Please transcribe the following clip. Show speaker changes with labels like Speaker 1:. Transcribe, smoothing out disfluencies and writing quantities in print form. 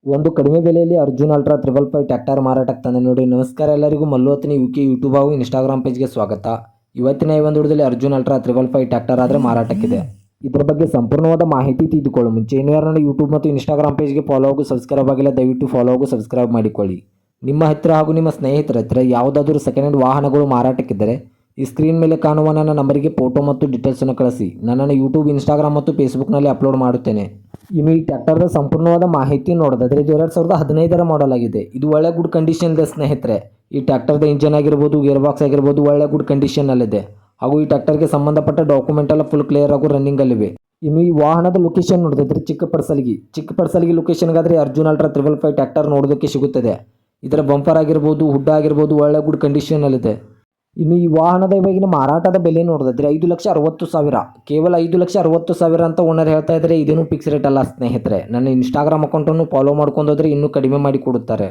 Speaker 1: ಒಂದು ಕಡಿಮೆ ಬೆಲೆಯಲ್ಲಿ ಅರ್ಜುನ್ ಅಲ್ಟ್ರಾ 555 ಟ್ರ್ಯಾಕ್ಟರ್ ಮಾರಾಟಕ್ಕೆ ತಂದೆ ನೋಡಿ. ನಮಸ್ಕಾರ ಎಲ್ಲರಿಗೂ, ಮಲ್ಲುವತ್ನಿ ಯುಕೆ ಯೂಟ್ಯೂಬ್ ಹಾಗೂ ಇನ್ಸ್ಟಾಗ್ರಾಮ್ ಪೇಜ್ಗೆ ಸ್ವಾಗತ. ಇವತ್ತಿನ ಈ ಒಂದು ವಿಡಿಯೋದಲ್ಲಿ ಅರ್ಜುನ್ ಅಲ್ಟ್ರಾ 555 ಟ್ರ್ಯಾಕ್ಟರ್ ಆದರೆ ಮಾರಾಟಕ್ಕಿದೆ. ಇದರ ಬಗ್ಗೆ ಸಂಪೂರ್ಣವಾದ ಮಾಹಿತಿ ತಿಳಿದುಕೊಳ್ಳೋ ಮುಂಚೆ ಇನ್ನು ಯೂಟ್ಯೂಬ್ ಮತ್ತು ಇನ್ಸ್ಟಾಗ್ರಾಮ್ ಪೇಜ್ಗೆ ಫಾಲೋ ಹಾಗೂ ಸಬ್ಸ್ಕ್ರೈಬ್ ಆಗಿಲ್ಲ, ದಯವಿಟ್ಟು ಫಾಲೋ ಹಾಗೂ ಸಬ್ಸ್ಕ್ರೈಬ್ ಮಾಡಿಕೊಳ್ಳಿ. ನಿಮ್ಮ ಹತ್ತಿರ ಹಾಗೂ ನಿಮ್ಮ ಸ್ನೇಹಿತರ ಹತ್ತಿರ ಯಾವುದಾದರೂ ಸೆಕೆಂಡ್ ಹ್ಯಾಂಡ್ ವಾಹನಗಳು ಮಾರಾಟಕ್ಕಿದ್ದರೆ ಈ ಸ್ಕ್ರೀನ್ ಮೇಲೆ ಕಾಣುವ ನನ್ನ ನಂಬರಿಗೆ ಫೋಟೋ ಮತ್ತು ಡೀಟೇಲ್ಸನ್ನು ಕಳಿಸಿ. ನನ್ನನ್ನು ಯೂಟ್ಯೂಬ್, ಇನ್ಸ್ಟಾಗ್ರಾಮ್ ಮತ್ತು ಫೇಸ್ಬುಕ್ನಲ್ಲಿ ಅಪ್ಲೋಡ್ ಮಾಡುತ್ತೇನೆ. ಇನ್ನು ಈ ಟ್ರ್ಯಾಕ್ಟರ್ನ ಸಂಪೂರ್ಣವಾದ ಮಾಹಿತಿ ನೋಡೋದಾದರೆ ಇದು 2015ರ ಮಾಡೆಲ್ ಆಗಿದೆ. ಇದು ಒಳ್ಳೆ ಗುಡ್ ಕಂಡೀಷನ್ ಇದೆ ಸ್ನೇಹಿತರೆ. ಈ ಟ್ರ್ಯಾಕ್ಟರ್ದ ಇಂಜನ್ ಆಗಿರ್ಬೋದು, ಗೇರ್ ಬಾಕ್ಸ್ ಆಗಿರ್ಬೋದು ಒಳ್ಳೆ ಗುಡ್ ಕಂಡೀಷನ್ನಲ್ಲಿದೆ. ಹಾಗೂ ಈ ಟ್ರ್ಯಾಕ್ಟರ್ಗೆ ಸಂಬಂಧಪಟ್ಟ ಡಾಕ್ಯುಮೆಂಟ್ ಎಲ್ಲ ಫುಲ್ ಕ್ಲಿಯರ್ ಹಾಗೂ ರನ್ನಿಂಗಲ್ಲಿವೆ. ಇನ್ನು ಈ ವಾಹನದ ಲೊಕೇಶನ್ ನೋಡೋದಾದ್ರೆ ಚಿಕ್ಕಪಡಸಲಗಿ ಲೊಕೇಶನ್ಗಾದರೆ ಅರ್ಜುನ್ ಅಲ್ಟ್ರಾ 555 ಟ್ರ್ಯಾಕ್ಟರ್ ನೋಡೋದಕ್ಕೆ ಸಿಗುತ್ತದೆ. ಇದರ ಬಂಪರ್ ಆಗಿರ್ಬೋದು, ಹುಡ್ ಆಗಿರ್ಬೋದು ಒಳ್ಳೆ ಗುಡ್ ಕಂಡೀಷನ್ನಲ್ಲಿದೆ. ಇನ್ನು ಈ ವಾಹನದ ಇವಾಗಿನ ಮಾರಾಟದ ಬೆಲೆ ನೋಡೋದಾದ್ರೆ 5,60,000, ಕೇವಲ 5,60,000 ಅಂತ ಓನರ್ ಹೇಳ್ತಾ ಇದ್ದಾರೆ. ಇದೇನು ಫಿಕ್ಸ್ ರೇಟ್ ಅಲ್ಲ ಸ್ನೇಹಿತರೆ. ನನ್ನ ಇನ್ಸ್ಟಾಗ್ರಾಮ್ ಅಕೌಂಟನ್ನು ಫಾಲೋ ಮಾಡ್ಕೊಂಡೋದ್ರೆ ಇನ್ನೂ ಕಡಿಮೆ ಮಾಡಿ ಕೊಡುತ್ತಾರೆ.